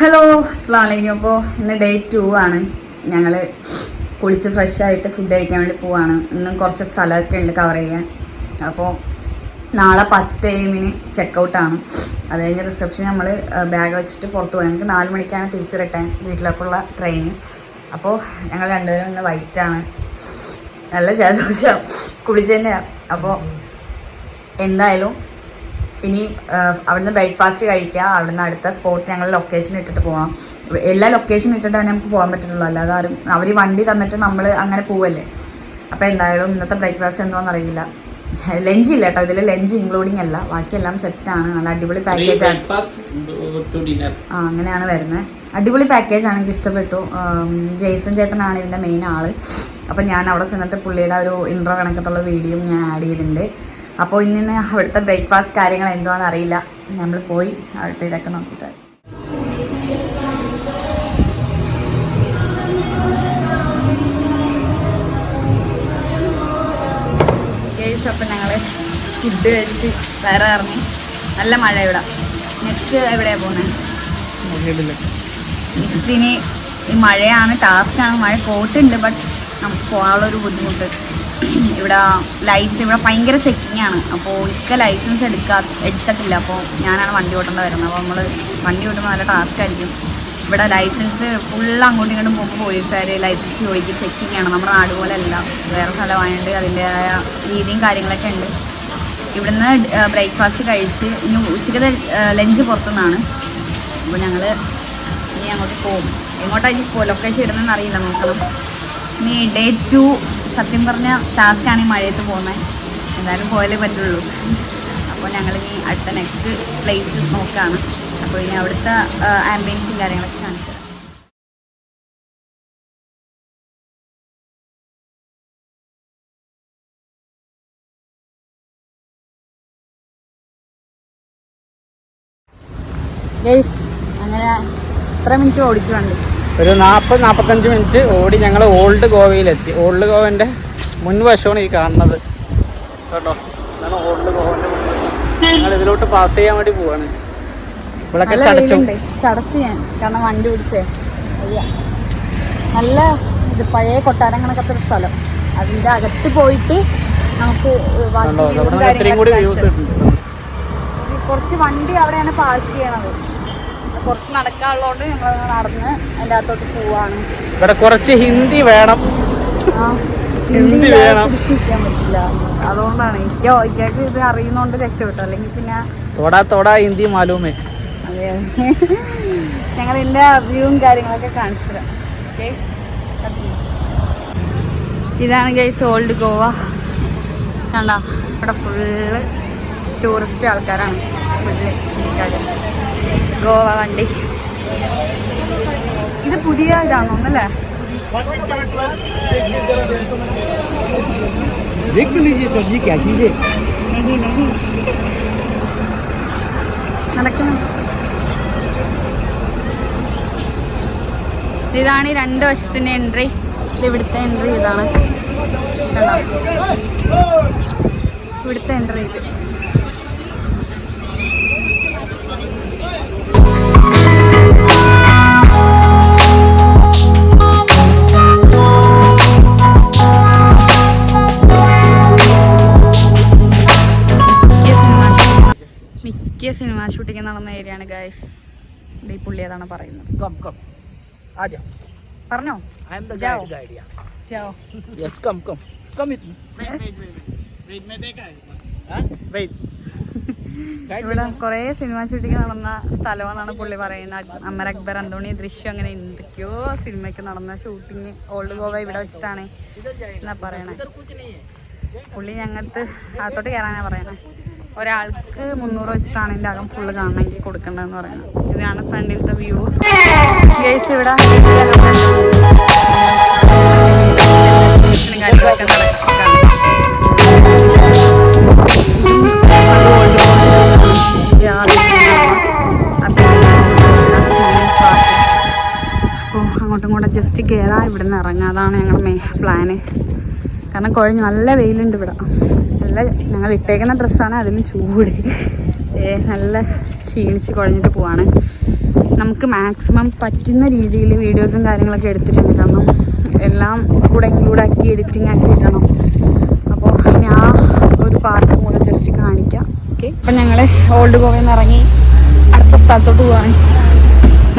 Hello, അസ്സലാമു അലൈക്കും. അപ്പോൾ ഇന്ന് ഡേ 2 ആണ്. ഞങ്ങൾ കുളിച്ച് ഫ്രഷായിട്ട് ഫുഡ് കഴിക്കാൻ വേണ്ടി പോവാണ്. ഇന്നും കുറച്ച് സ്ഥലമൊക്കെ ഉണ്ട് കവർ ചെയ്യാൻ. അപ്പോൾ നാളെ 10 AM ചെക്കൗട്ടാണ്. അത് കഴിഞ്ഞ് റിസപ്ഷൻ നമ്മൾ ബാഗ് വെച്ചിട്ട് പുറത്ത് പോയി. ഞങ്ങൾക്ക് 4 മണിക്കാണ് തിരിച്ച് റിട്ടേൺ വീട്ടിലേക്കുള്ള ട്രെയിൻ. അപ്പോൾ ഞങ്ങൾ രണ്ടുപേരും ഇന്ന് വൈറ്റാണ്. നല്ല ജലദോഷം കുളിച്ച് തന്നെയാണ്. അപ്പോൾ എന്തായാലും ഇനി അവിടുന്ന് ബ്രേക്ക്ഫാസ്റ്റ് കഴിക്കുക. അവിടുന്ന് അടുത്ത സ്പോട്ട് ഞങ്ങൾ ലൊക്കേഷൻ ഇട്ടിട്ട് പോകണം. എല്ലാ ലൊക്കേഷൻ ഇട്ടിട്ട് തന്നെ നമുക്ക് പോകാൻ പറ്റുള്ളൂ. അല്ലാതെ ആരും അവർ വണ്ടി തന്നിട്ട് നമ്മൾ അങ്ങനെ പോവല്ലേ. അപ്പോൾ എന്തായാലും ഇന്നത്തെ ബ്രേക്ക്ഫാസ്റ്റ് എന്താണെന്ന് അറിയില്ല. ലഞ്ച് ഇല്ല കേട്ടോ, ഇതിൽ ലഞ്ച് ഇൻക്ലൂഡിങ് അല്ല, ബാക്കിയെല്ലാം സെറ്റാണ്. നല്ല അടിപൊളി പാക്കേജാണ്. അങ്ങനെയാണ് വരുന്നത്. അടിപൊളി പാക്കേജാണ്, എനിക്ക് ഇഷ്ടപ്പെട്ടു. ജെയ്സൺ ചേട്ടനാണ് ഇതിൻ്റെ മെയിൻ ആൾ. അപ്പോൾ ഞാൻ അവിടെ ചെന്നിട്ട് പുള്ളിയുടെ ഒരു ഇൻട്രോ കണക്കത്തുള്ള വീഡിയോ ഞാൻ ആഡ് ചെയ്തിട്ടുണ്ട്. അപ്പോൾ ഇന്ന് അവിടുത്തെ ബ്രേക്ക്ഫാസ്റ്റ് കാര്യങ്ങൾ എന്തുവാന്ന് അറിയില്ല. നമ്മൾ പോയി അവിടുത്തെ ഇതൊക്കെ നോക്കിയിട്ട് കേസ്. അപ്പം ഞങ്ങൾ ഫുഡ് കഴിച്ച് വേറെ ഇറങ്ങി. നല്ല മഴ ഇവിടെ. നെക്സ്റ്റ് എവിടെയാണ് പോകുന്നത്? നെക്സ്റ്റ് ഇനി ഈ മഴയാണ്, ടാസ്ക്കാണ്. മഴ കോട്ടുണ്ട്, ബട്ട് നമുക്ക് പോകാനുള്ളൊരു ബുദ്ധിമുട്ട്. ഇവിടെ ലൈസൻസ് ഇവിടെ ഭയങ്കര ചെക്കിങ് ആണ്. അപ്പോൾ ഇക്ക ലൈസൻസ് എടുത്തിട്ടില്ല. അപ്പോൾ ഞാനാണ് വണ്ടി ഓട്ടേണ്ടി വരുന്നത്. അപ്പോൾ നമ്മൾ വണ്ടി ഓട്ടുമ്പോൾ നല്ല ടാസ്ക് ആയിരിക്കും. ഇവിടെ ലൈസൻസ് ഫുള്ള് അങ്ങോട്ടും ഇങ്ങോട്ടും പോകുമ്പോൾ പോലീസുകാർ ലൈസൻസ് ചോദിക്കും. ചെക്കിങ് ആണ്. നമ്മുടെ നാട് പോലെ അല്ല, വേറെ സ്ഥലമായതുകൊണ്ട് അതിൻ്റെതായ രീതിയും കാര്യങ്ങളൊക്കെ ഉണ്ട്. ഇവിടുന്ന് ബ്രേക്ക്ഫാസ്റ്റ് കഴിച്ച് ഇനി ഉച്ചയ്ക്കത്തെ ലഞ്ച് പുറത്തുനിന്നാണ്. അപ്പോൾ ഞങ്ങൾ ഇനി അങ്ങോട്ട് പോകും. എങ്ങോട്ടായിരിക്കും ലൊക്കേഷൻ ഇടുന്നതെന്ന് അറിയില്ല, നോക്കണം. ഇനി ഡേ 2 സത്യം പറഞ്ഞാൽ ടാസ്ക്കാണ് ഈ മഴയത്ത് പോകുന്നത്. എന്തായാലും പോയാലേ പറ്റുള്ളൂ. അപ്പോൾ ഞങ്ങളിനി അടുത്ത നെക്സ്റ്റ് പ്ലേസ് നോക്കുകയാണ്. അപ്പോൾ ഇനി അവിടുത്തെ ആംബിയൻസും കാര്യങ്ങളൊക്കെ കാണിച്ചു തരാം. ഗൈസ്, അങ്ങനെ എത്ര മിനിറ്റ് ഓടിച്ചു വണ്ടി? ഒരു 40-45 മിനിറ്റ് ഓടി ഞങ്ങൾ ഓൾഡ് ഗോവയിലെത്തി. ഓൾഡ് ഗോവൻ്റെ മുൻവശമാണ് ഈ കാണുന്നത് കേട്ടോ. ഇതാണ് ഓൾഡ് ഗോവൻ്റെ മുൻവശം. ഞങ്ങൾ ഇതിലോട്ട് പാസ് ചെയ്യാൻ വേണ്ടി പോവാണ്. ഇവിടെയൊക്കെ ചടച്ച് ഞാൻ, കാരണം വണ്ടി ഓടിച്ചേ അയ്യ. നല്ല ഇത് പഴയ കൊട്ടാരം കണക്കത്തെ ഒരു സ്ഥലം. അതിൻ്റെ അകത്ത് പോയിട്ട് നമുക്ക് കുറച്ച് വണ്ടി അവിടെയാണ് പാർക്ക് ചെയ്യണത്. കുറച്ച് നടക്കാനുള്ളതുകൊണ്ട് നമ്മൾ നടന്ന് അതിൻ്റെ അകത്തോട്ട് പോവാണ്. ഇവിടെ കുറച്ച് ഹിന്ദി വേണം. ഹിന്ദി പിടിച്ചിരിക്കാൻ പറ്റില്ല, അതുകൊണ്ടാണ്. ഇക്കക്ക് ഇത് അറിയുന്നോണ്ട് രക്ഷപ്പെട്ടു. അല്ലെങ്കിൽ പിന്നെ ഹിന്ദി മാലൂമേ. അതെ അതെ. ഞങ്ങൾ ഇതിൻ്റെ വ്യൂവും കാര്യങ്ങളൊക്കെ കാണിച്ചു തരാം. ഓക്കെ, ഇതാണ് ഗൈസ് ഓൾഡ് ഗോവ. കണ്ടോ, ഇവിടെ ഫുള്ള് ടൂറിസ്റ്റ് ആൾക്കാരാണ്. ഫുള്ള് ഗോവ വണ്ടി. ഇത് പുതിയ ഇതാണോ ഒന്നല്ലേ? നടക്കുന്നു. ഇതാണ് ഈ 2 വശത്തിന്റെ എൻട്രി. ഇത് ഇവിടുത്തെ എൻട്രി. ഇതാണ് കണ്ടോ, ഇവിടുത്തെ എൻട്രി. ഇത് മിക്ക സിനിമ ഷൂട്ടിങ് നടന്ന ഏരിയയാണ് ഗൈസ്. ഈ പുള്ളി ഏതാണ് പറയുന്നത്? പറഞ്ഞോ. ഇവിടെ കുറെ സിനിമ ഷൂട്ടിങ് നടന്ന സ്ഥലമെന്നാണ് പുള്ളി പറയുന്നത്. അമർ അക്ബർ, അന്തോണി, ദൃശ്യം, അങ്ങനെ എന്തൊക്കെയോ സിനിമയ്ക്ക് നടന്ന ഷൂട്ടിങ് ഓൾഡ് ഗോവ ഇവിടെ വെച്ചിട്ടാണ് എന്നാ പറയണേ. പുള്ളി ഞങ്ങൾക്ക് അകത്തോട്ട് കയറാനാണ് പറയണേ. ഒരാൾക്ക് 300 വെച്ചിട്ടാണ് ഇതിൻ്റെ അകം ഫുള്ള് കാണണമെങ്കിൽ കൊടുക്കേണ്ടതെന്ന് പറയുന്നത്. ഇതാണ് ഫ്രണ്ടിലത്തെ വ്യൂ. ഇവിടെ കാര്യങ്ങളൊക്കെ നടക്കാണ്. അപ്പോൾ അങ്ങോട്ടും ഇങ്ങോട്ടും ജസ്റ്റ് കയറാം, ഇവിടെ നിന്ന് ഇറങ്ങാം. അതാണ് ഞങ്ങളുടെ പ്ലാന്. കാരണം കുഴഞ്ഞ് നല്ല വെയിലുണ്ട് ഇവിടെ. നല്ല ഞങ്ങൾ ഇട്ടേക്കുന്ന ഡ്രസ്സാണ്, അതിലും ചൂട്. നല്ല ക്ഷീണിച്ച് കുഴഞ്ഞിട്ട് പോവാണ്. നമുക്ക് മാക്സിമം പറ്റുന്ന രീതിയിൽ വീഡിയോസും കാര്യങ്ങളൊക്കെ എടുത്തിട്ടുണ്ട്. കാരണം എല്ലാം കൂടെ ഇൻക്ലൂഡ് ആക്കി എഡിറ്റിംഗ് ആക്കി ഇടണം. അപ്പോൾ ഞാൻ ഒരു പാർട്ടും കൂടെ ജസ്റ്റ് കാണിക്കാം. ഓക്കെ, അപ്പം ഞങ്ങൾ ഓൾഡ് ഗോവയിൽ നിന്ന് ഇറങ്ങി അടുത്ത സ്ഥലത്തോട്ട് പോവാണ്.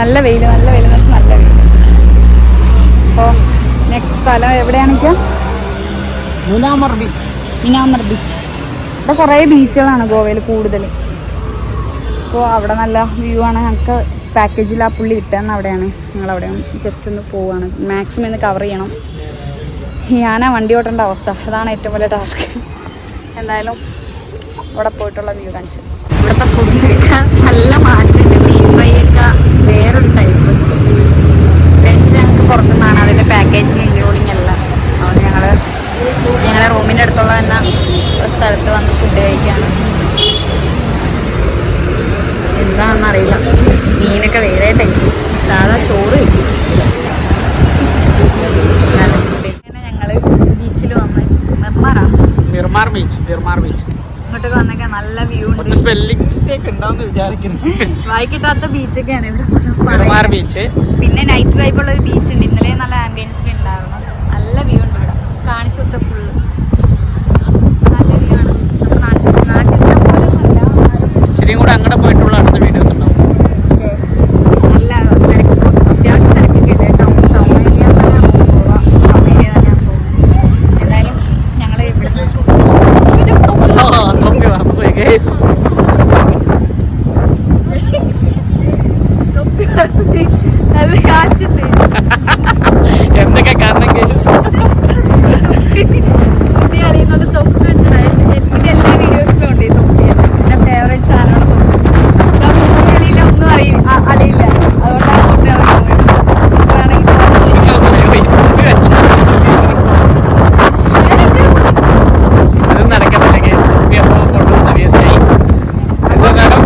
നല്ല വെയിൽ എന്ന് വെച്ചാൽ നല്ല വെയിൽ. അപ്പോൾ നെക്സ്റ്റ് സ്ഥലം എവിടെയാണെനിക്ക് മിനാമർ ബീച്ച്. ഇവിടെ കുറേ ബീച്ചുകളാണ് ഗോവയിൽ കൂടുതൽ. അപ്പോൾ അവിടെ നല്ല വ്യൂ ആണ്. ഞങ്ങൾക്ക് പാക്കേജിൽ ആ പുള്ളി ഇട്ടതെന്ന് അവിടെയാണ്. ഞങ്ങളവിടെ ജസ്റ്റ് ഒന്ന് പോവുകയാണ്. മാക്സിമം ഇന്ന് കവർ ചെയ്യണം. ഞാനാ വണ്ടി ഓട്ടേണ്ട അവസ്ഥ, അതാണ് ഏറ്റവും വലിയ ടാസ്ക്. എന്തായാലും ഇവിടെ പോയിട്ടുള്ള വ്യൂ കാണിച്ചു. ഇവിടുത്തെ ഫുഡൊക്കെ നല്ല മാറ്റമുണ്ട്. ബീഫ് ഫ്രൈ ഒക്കെ വേറൊരു ടൈപ്പ്. ലഞ്ച് ഞങ്ങൾക്ക് പുറത്തുനിന്നാണ്, അതിൻ്റെ പാക്കേജിൽ ഇൻക്ലൂഡിങ് അല്ല. അതുകൊണ്ട് ഞങ്ങളുടെ റൂമിൻ്റെ അടുത്തുള്ള തന്നെ ഒരു സ്ഥലത്ത് വന്ന് ഫുഡ് കഴിക്കുകയാണ്. എന്താണെന്നറിയില്ല, മീനൊക്കെ വേറെ ടൈപ്പ്. സാധാ ചോറ് കിട്ടി. നല്ല ഫുഡ്. അങ്ങനെ ഞങ്ങൾ ബീച്ചിൽ വന്ന് മിർമാർ ബീച്ച്. ഇങ്ങോട്ടൊക്കെ വന്നൊക്കെ നല്ല വ്യൂ ഉണ്ട്. സ്പെല്ലിംഗ് മിസ്റ്റേക്ക് ഉണ്ടാവുമെന്ന് വിചാരിക്കുന്നു. വായിക്കിട്ടാത്ത ബീച്ചൊക്കെയാണ് ഇവിടെ. മിർമാർ ബീച്ച്. പിന്നെ നൈറ്റ് വൈബുള്ള ഒരു ബീച്ച് ഉണ്ട്. ഇന്നലെ നല്ല ആംബിയൻസ് ഒക്കെ ഉണ്ടായിരുന്നു. നല്ല വ്യൂ ഉണ്ട് ഇവിടെ. കാണിച്ചു കൊടുത്ത ഫുള്ള് നല്ല വ്യൂ ആണ്. നമ്മുടെ നാട്ടിലത്തെ പോലെ നല്ല ഇച്ചിരിയും കൂടെ അങ്ങോട്ട് പോയിട്ടുള്ള അടുത്ത വീഡിയോസ് ഉണ്ടാവും. നല്ല തിരക്ക്, അത്യാവശ്യം തിരക്കൊക്കെ ഉണ്ട്. ടൗൺ ഏരിയ തന്നെയാണ് പോവുക. ടൗൺ ഏരിയ തന്നെയാണ് തോന്നുന്നത്. എന്തായാലും ഞങ്ങൾ ഇവിടുന്ന് നല്ല കാറ്റുണ്ട്. എന്തൊക്കെ കാരണം മുടി അളിയുന്നോണ്ട് തൊപ്പി വെച്ചതായി. എൻ്റെ എല്ലാ വീഡിയോസിലും ഉണ്ട് ഈ തൊപ്പി. എൻ്റെ ഫേവറേറ്റ് സാധനമാണ് തൊപ്പി. അളിയില്ല, ഒന്നും അളിയില്ല. അതുകൊണ്ടാണ് തൊപ്പി അത് നടക്കത്തില്ല കേസ്. അപ്പോൾ കൊണ്ടുവന്ന വേസ്റ്റായി. എന്തായാലും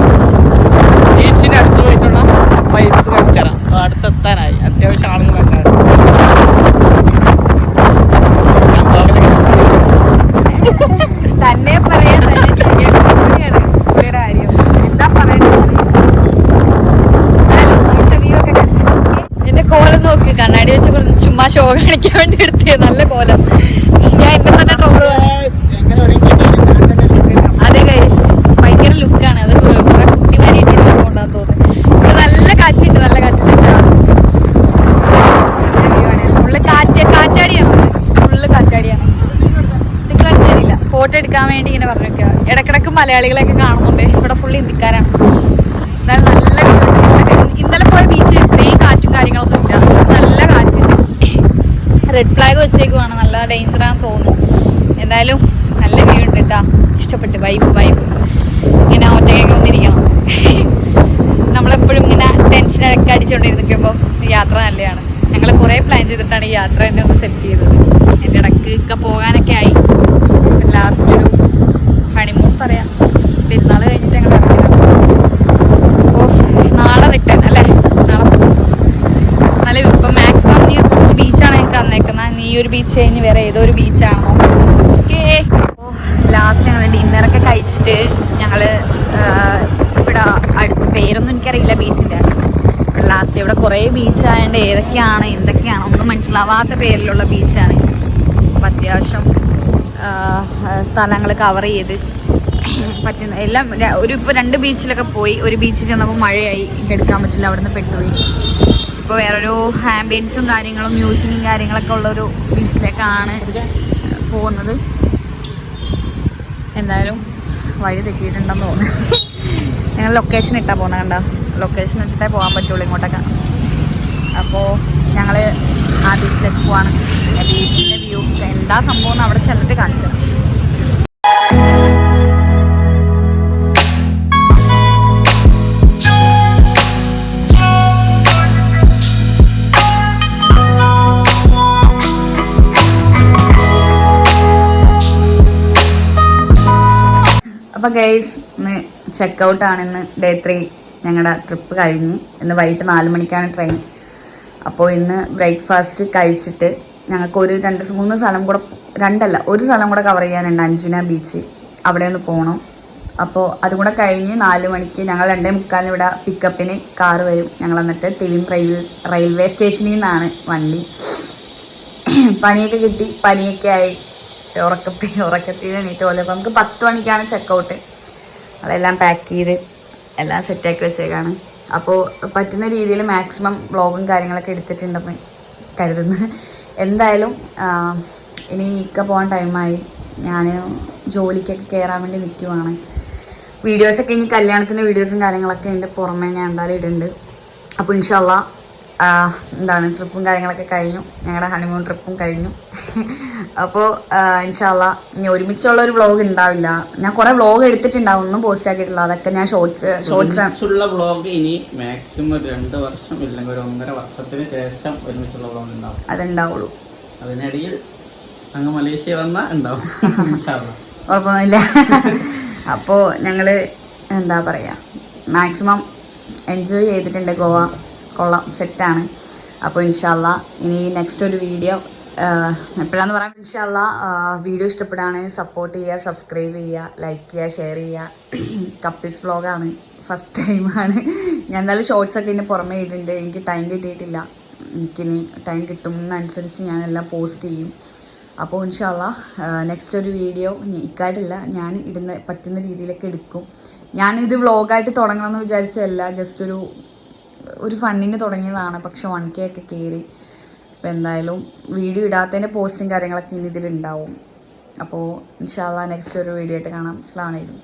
ബീച്ചിൻ്റെ അടുത്ത് പോയിട്ടുള്ള വൈബ്സ് കാണിച്ചാൽ അടുത്തെത്താനായി. അത്യാവശ്യം ആളുകളൊക്കെ തന്നെ പറയാൻ തന്നെ ശരിയാണ് പുള്ളിയുടെ കാര്യം. എന്താ പറയുന്നത്? വ്യൂ ഒക്കെ കഴിച്ചു. എന്റെ കോലം നോക്ക്, കണ്ണാടി വെച്ച് ചുമ്മാ ഷോ കാണിക്കാൻ വേണ്ടി എടുത്തേ. നല്ല കോലം. ഞാൻ എന്നെ തന്നെ ട്രോള്. അതെ ഗൈസ്, ഭയങ്കര ലുക്കാണ്. അത് കുറെ കുട്ടിമാരിട്ടുള്ളതുകൊണ്ടാന്ന് തോന്നുന്നു. ഇവിടെ നല്ല കാറ്റുണ്ട്. നല്ല കാറ്റുണ്ട്. നല്ല വ്യൂ ആണ്. ഫുള്ള് കാറ്റാടിയാണ്. ഫുള്ള് കാറ്റാടിയാണ്. സിംഗിളായിട്ടില്ല. ഫോട്ടോ എടുക്കാൻ വേണ്ടി ഇങ്ങനെ പറഞ്ഞേക്കുക. ഇടക്കിടക്ക് മലയാളികളൊക്കെ കാണുന്നുണ്ട്. ഇവിടെ ഫുള്ള് ഹിന്ദിക്കാരാണ്. എന്നാലും നല്ല വ്യൂ ഉണ്ട്. ഇന്നലെ പോയ ബീച്ചിൽ ഇത്രയും കാറ്റും കാര്യങ്ങളൊന്നും ഇല്ല. നല്ല കാറ്റുണ്ട്. റെഡ് ഫ്ലാഗ് വെച്ചേക്കുവാണ്. നല്ല ഡേഞ്ചറാന്ന് തോന്നുന്നു. എന്തായാലും നല്ല വ്യൂ ഉണ്ട് കേട്ടോ. ഇഷ്ടപ്പെട്ട്. വൈബ് ഇങ്ങനെ ഒറ്റയ്ക്കൊക്കെ വന്നിരിക്കണം. നമ്മളെപ്പോഴും ഇങ്ങനെ ടെൻഷനൊക്കെ അടിച്ചുകൊണ്ടിരിക്കുമ്പോൾ യാത്ര നല്ലതാണ്. ഞങ്ങൾ കുറേ പ്ലാൻ ചെയ്തിട്ടാണ് ഈ യാത്ര തന്നെ ഒന്ന് സെറ്റ് ചെയ്തത്. എൻ്റെ ഇടയ്ക്ക് ഒക്കെ പോകാനൊക്കെ ആയി. ലാസ്റ്റ് ഒരു ഹണിമൂൺ പറയാം. പെരുന്നാൾ കഴിഞ്ഞിട്ട് ഞങ്ങൾ ഇറങ്ങിയതാണ്. അപ്പോൾ നാളെ റിട്ടേൺ അല്ലേ? നാളെ പോകും. നല്ല ഇപ്പം മാക്സിമം നീ കുറച്ച് ബീച്ചാണ് ഞങ്ങൾക്ക് തന്നേക്കുന്നത്. നീ ഒരു ബീച്ച് കഴിഞ്ഞ് വേറെ ഏതോ ഒരു ബീച്ചാണോ? ഓക്കേ. അപ്പോൾ ലാസ്റ്റ് ഞങ്ങൾ ഡിന്നറൊക്കെ കഴിച്ചിട്ട് ഞങ്ങൾ ഇവിടെ അടുത്ത് പേരൊന്നും എനിക്കറിയില്ല ബീച്ചിൻ്റെ. ലാസ്റ്റ് ഇവിടെ കുറേ ബീച്ചായതുകൊണ്ട് ഏതൊക്കെയാണ് എന്തൊക്കെയാണ് ഒന്നും മനസ്സിലാവാത്ത പേരിലുള്ള ബീച്ചാണ്. അപ്പം അത്യാവശ്യം സ്ഥലങ്ങൾ കവർ ചെയ്ത് പറ്റുന്ന എല്ലാം ഇപ്പോൾ 2 ബീച്ചിലൊക്കെ പോയി. ഒരു ബീച്ചിൽ ചെന്നപ്പോൾ മഴയായി, എടുക്കാൻ പറ്റില്ല, അവിടെ നിന്ന് പെട്ടുപോയി. ഇപ്പോൾ വേറൊരു ആംബിയൻസും കാര്യങ്ങളും മ്യൂസിക്കും കാര്യങ്ങളൊക്കെ ഉള്ളൊരു ബീച്ചിലേക്കാണ് പോകുന്നത്. എന്തായാലും വഴി തെറ്റിയിട്ടുണ്ടെന്ന് തോന്നുന്നു. ഞങ്ങൾ ലൊക്കേഷൻ ഇട്ടാൽ പോകുന്നത്. കണ്ടോ, ലൊക്കേഷൻ ഇട്ടിട്ടേ പോകാൻ പറ്റുള്ളൂ ഇങ്ങോട്ടൊക്കെ. അപ്പോൾ ഞങ്ങൾ ആ ബീച്ചിലേക്ക് പോവാണ്. ബീച്ചിൻ്റെ വ്യൂ എന്താ സംഭവം എന്ന് അവിടെ ചെന്നിട്ട് കാണിച്ചു. അപ്പോൾ ഗൈസ്, ഇന്ന് ചെക്കൗട്ടാണ്. ഇന്ന് ഡേ 3 ഞങ്ങളുടെ ട്രിപ്പ് കഴിഞ്ഞ്. ഇന്ന് വൈകിട്ട് 4 മണിക്കാണ് ട്രെയിൻ. അപ്പോൾ ഇന്ന് ബ്രേക്ക്ഫാസ്റ്റ് കഴിച്ചിട്ട് ഞങ്ങൾക്ക് ഒരു 2-3 സ്ഥലം കൂടെ, 2 അല്ല 1 സ്ഥലം കൂടെ കവർ ചെയ്യാനുണ്ട്. അഞ്ജുന ബീച്ച്, അവിടെ ഒന്ന് പോകണം. അപ്പോൾ അതും കൂടെ കഴിഞ്ഞ് 4 മണിക്ക് ഞങ്ങൾ 2:45 ഇവിടെ പിക്കപ്പിന് കാറ് വരും. ഞങ്ങൾ എന്നിട്ട് തിവിം റെയിൽവേ സ്റ്റേഷനിൽ നിന്നാണ് വണ്ടി. പണിയൊക്കെ കിട്ടി, പനിയൊക്കെ ആയി, ഉറക്കത്തിൽ എണീറ്റ് പോലെ. അപ്പോൾ നമുക്ക് 10 മണിക്കാണ് ചെക്കൗട്ട്. അതെല്ലാം പാക്ക് ചെയ്ത് എല്ലാം സെറ്റാക്കി വെച്ചേക്കാണ്. അപ്പോൾ പറ്റുന്ന രീതിയിൽ മാക്സിമം വ്ളോഗും കാര്യങ്ങളൊക്കെ എടുത്തിട്ടുണ്ടെന്ന് കരുതുന്നു. എന്തായാലും ഇനി ഇക്ക പോകാൻ ടൈമായി. ഞാൻ ജോലിക്കൊക്കെ കയറാൻ വേണ്ടി നിൽക്കുവാണ്. വീഡിയോസൊക്കെ ഇനി കല്യാണത്തിൻ്റെ വീഡിയോസും കാര്യങ്ങളൊക്കെ എൻ്റെ പുറമേ ഞാൻ എന്തായാലും ഇടുന്നുണ്ട്. അപ്പോൾ ഇൻഷാല്ലാ എന്താണ് ട്രിപ്പും കാര്യങ്ങളൊക്കെ കഴിഞ്ഞു, ഞങ്ങളുടെ ഹണിമൂൺ ട്രിപ്പും കഴിഞ്ഞു. അപ്പോൾ ഇൻഷാല്ലാ ഇനി ഒരുമിച്ചുള്ളൊരു വ്ളോഗ് ഉണ്ടാവില്ല. ഞാൻ കുറേ വ്ളോഗ് എടുത്തിട്ടുണ്ടാവും, ഒന്നും പോസ്റ്റ് ആക്കിയിട്ടില്ല. അതൊക്കെ ഞാൻ ഷോർട്സ് വ്ളോഗ് ഇനി മാക്സിമം 2 വർഷം ഇല്ലെങ്കിൽ ഒരു 1.5 വർഷത്തിന് ശേഷം ഒരുമിച്ചുള്ള വ്ളോഗ് ഉണ്ടാവും. അതുണ്ടാവുള്ളൂ. അതിനിടയിൽ അങ്ങ് മലേഷ്യ വന്നാൽ ഉണ്ടാവും. ഉറപ്പൊന്നുമില്ല. അപ്പോൾ ഞങ്ങൾ എന്താ പറയുക, മാക്സിമം എൻജോയ് ചെയ്തിട്ടുണ്ട്. ഗോവ കൊള്ളാം, സെറ്റാണ്. അപ്പോൾ ഇൻഷാല്ലാ ഇനി നെക്സ്റ്റ് ഒരു വീഡിയോ എപ്പോഴാന്ന് പറയാം. ഇൻഷാല്ലാ വീഡിയോ ഇഷ്ടപ്പെടുകയാണെങ്കിൽ സപ്പോർട്ട് ചെയ്യുക, സബ്സ്ക്രൈബ് ചെയ്യുക, ലൈക്ക് ചെയ്യുക, ഷെയർ ചെയ്യുക. കപ്പിൾസ് വ്ളോഗാണ്, ഫസ്റ്റ് ടൈമാണ്. ഞാൻ എന്തായാലും ഷോർട്സൊക്കെ ഇതിന് പുറമേ ഇടുന്നുണ്ട്. എനിക്ക് ടൈം കിട്ടിയിട്ടില്ല. എനിക്കിനി ടൈം കിട്ടുന്നതനുസരിച്ച് ഞാനെല്ലാം പോസ്റ്റ് ചെയ്യും. അപ്പോൾ ഇൻഷാല്ലാ നെക്സ്റ്റ് ഒരു വീഡിയോ ഇക്കായിട്ടില്ല, ഞാൻ പറ്റുന്ന രീതിയിലൊക്കെ എടുക്കും. ഞാനിത് വ്ളോഗായിട്ട് തുടങ്ങണമെന്ന് വിചാരിച്ചതല്ല, ജസ്റ്റ് ഒരു ഫണ്ണിന് തുടങ്ങിയതാണ്. പക്ഷെ 1K ഒക്കെ കയറി. അപ്പോൾ എന്തായാലും വീഡിയോ ഇടാത്തതിൻ്റെ പോസ്റ്റും കാര്യങ്ങളൊക്കെ ഇനി ഇതിലുണ്ടാവും. അപ്പോൾ ഇൻഷാല്ലാ നെക്സ്റ്റ് ഒരു വീഡിയോ ആയിട്ട് കാണാം. അസ്സലാമു അലൈക്കും.